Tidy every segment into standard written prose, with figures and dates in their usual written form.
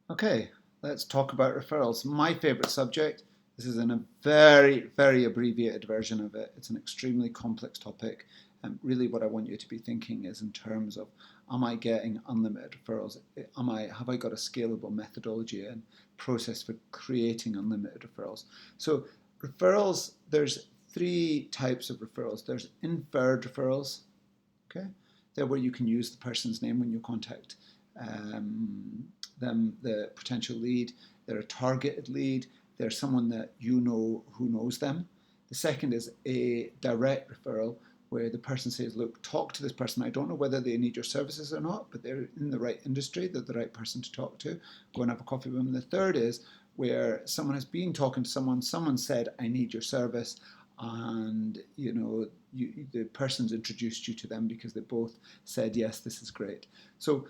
Okay, let's talk about referrals. My favorite subject. This is in a very, very abbreviated version of it. It's an extremely complex topic. And really what I want you to be thinking is in terms of, am I getting unlimited referrals? Have I got a scalable methodology and process for creating unlimited referrals? So referrals, there's three types of referrals. There's inferred referrals, okay? They're where you can use the person's name when you contact them, the potential lead. They're a targeted lead. They're someone that you know who knows them. The second is a direct referral where the person says, look, talk to this person. I don't know whether they need your services or not, but they're in the right industry. They're the right person to talk to. Go and have a coffee with them. The third is where someone has been talking to someone said, I need your service, and the person's introduced you to them because they both said, yes, this is great. So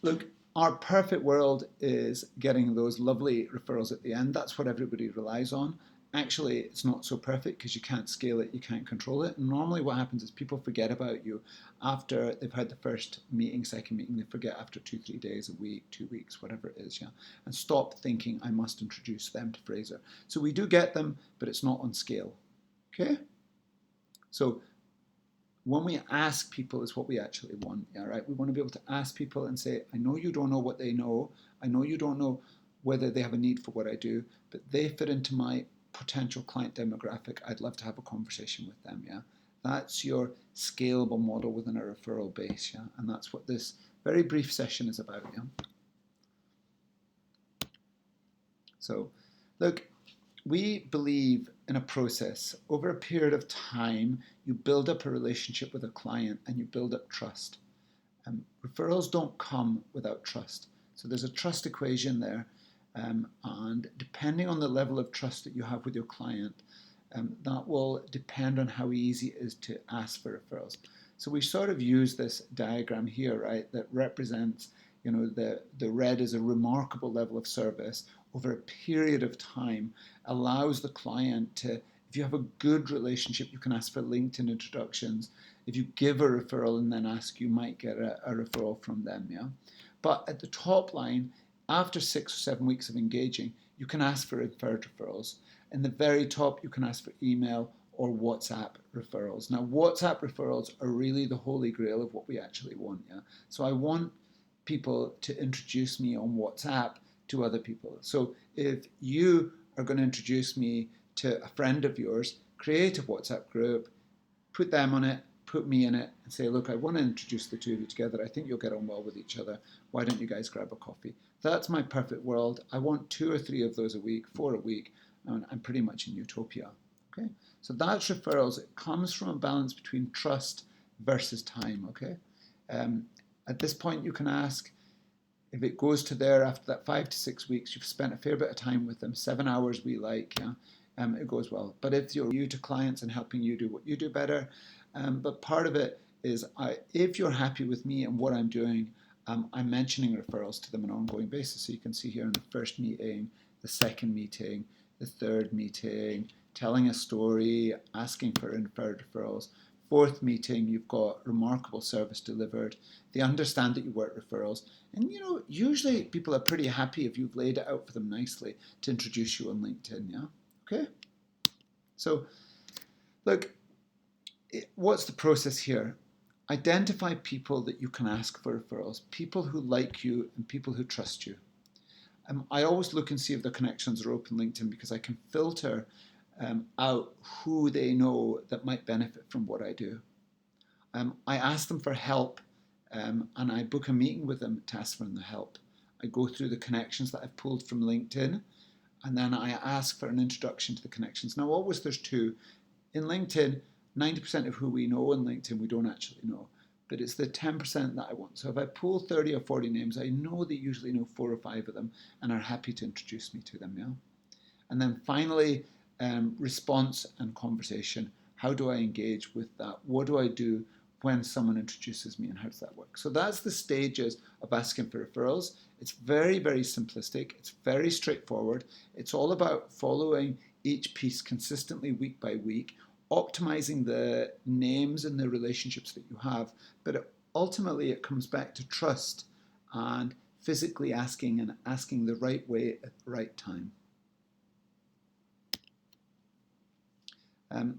look, our perfect world is getting those lovely referrals at the end. That's what everybody relies on. Actually, it's not so perfect because you can't scale it, you can't control it. And normally what happens is people forget about you after they've had the first meeting, second meeting. They forget after 2-3 days, a week, 2 weeks, whatever it is, yeah. And stop thinking I must introduce them to Fraser. So we do get them, but it's not on scale. Okay? So when we ask people is what we actually want, yeah, right? We want to be able to ask people and say, I know you don't know what they know. I know you don't know whether they have a need for what I do, but they fit into my potential client demographic. I'd love to have a conversation with them, yeah? That's your scalable model within a referral base, yeah? And that's what this very brief session is about, yeah? So, look, we believe in a process. Over a period of time, you build up a relationship with a client and you build up trust. Referrals don't come without trust. So there's a trust equation there. And depending on the level of trust that you have with your client, that will depend on how easy it is to ask for referrals. So we sort of use this diagram here, right, that represents, the red is a remarkable level of service over a period of time, allows the client to, if you have a good relationship, you can ask for LinkedIn introductions. If you give a referral and then ask, you might get a referral from them, yeah? But at the top line, after 6 or 7 weeks of engaging, you can ask for inferred referrals. In the very top, you can ask for email or WhatsApp referrals. Now, WhatsApp referrals are really the holy grail of what we actually want, yeah? So I want people to introduce me on WhatsApp to other people. So if you are going to introduce me to a friend of yours, create a WhatsApp group, put them on it, put me in it, and say, look, I want to introduce the two of you together. I think you'll get on well with each other. Why don't you guys grab a coffee? That's my perfect world. I want 2 or 3 of those a week, 4 a week, and I'm pretty much in utopia. Okay, so that's referrals. It comes from a balance between trust versus time. Okay, at this point, you can ask, if it goes to there after that 5 to 6 weeks, you've spent a fair bit of time with them, 7 hours we like, yeah, it goes well. But if you're new to clients and helping you do what you do better, but part of it is if you're happy with me and what I'm doing, I'm mentioning referrals to them on an ongoing basis. So you can see here in the first meeting, the second meeting, the third meeting, telling a story, asking for inferred referrals. Fourth meeting, you've got remarkable service delivered. They understand that you work referrals. And usually people are pretty happy if you've laid it out for them nicely to introduce you on LinkedIn, yeah? Okay? So, look, what's the process here? Identify people that you can ask for referrals, people who like you and people who trust you. I always look and see if their connections are open LinkedIn because I can filter out who they know that might benefit from what I do. I ask them for help and I book a meeting with them to ask for the help. I go through the connections that I've pulled from LinkedIn and then I ask for an introduction to the connections. Now, always there's two. In LinkedIn, 90% of who we know in LinkedIn we don't actually know, but it's the 10% that I want. So if I pull 30 or 40 names, I know they usually know 4 or 5 of them and are happy to introduce me to them, yeah? And then finally, response and conversation. How do I engage with that? What do I do when someone introduces me and how does that work? So that's the stages of asking for referrals. It's very, very simplistic. It's very straightforward. It's all about following each piece consistently week by week, optimizing the names and the relationships that you have. But ultimately, it comes back to trust and physically asking and asking the right way at the right time.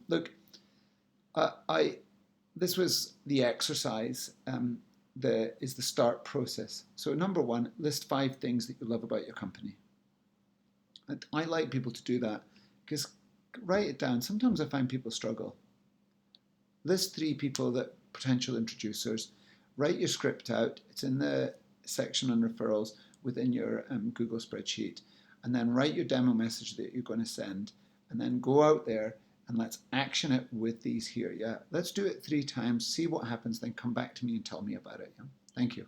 Look, this was the exercise. Is the start process. So number one, list 5 things that you love about your company. And I like people to do that because write it down. Sometimes I find people struggle. List 3 people that potential introducers. Write your script out. It's in the section on referrals within your Google spreadsheet. And then write your demo message that you're going to send. And then go out there and let's action it with these here. Yeah, let's do it 3 times, see what happens, then come back to me and tell me about it. Yeah? Thank you.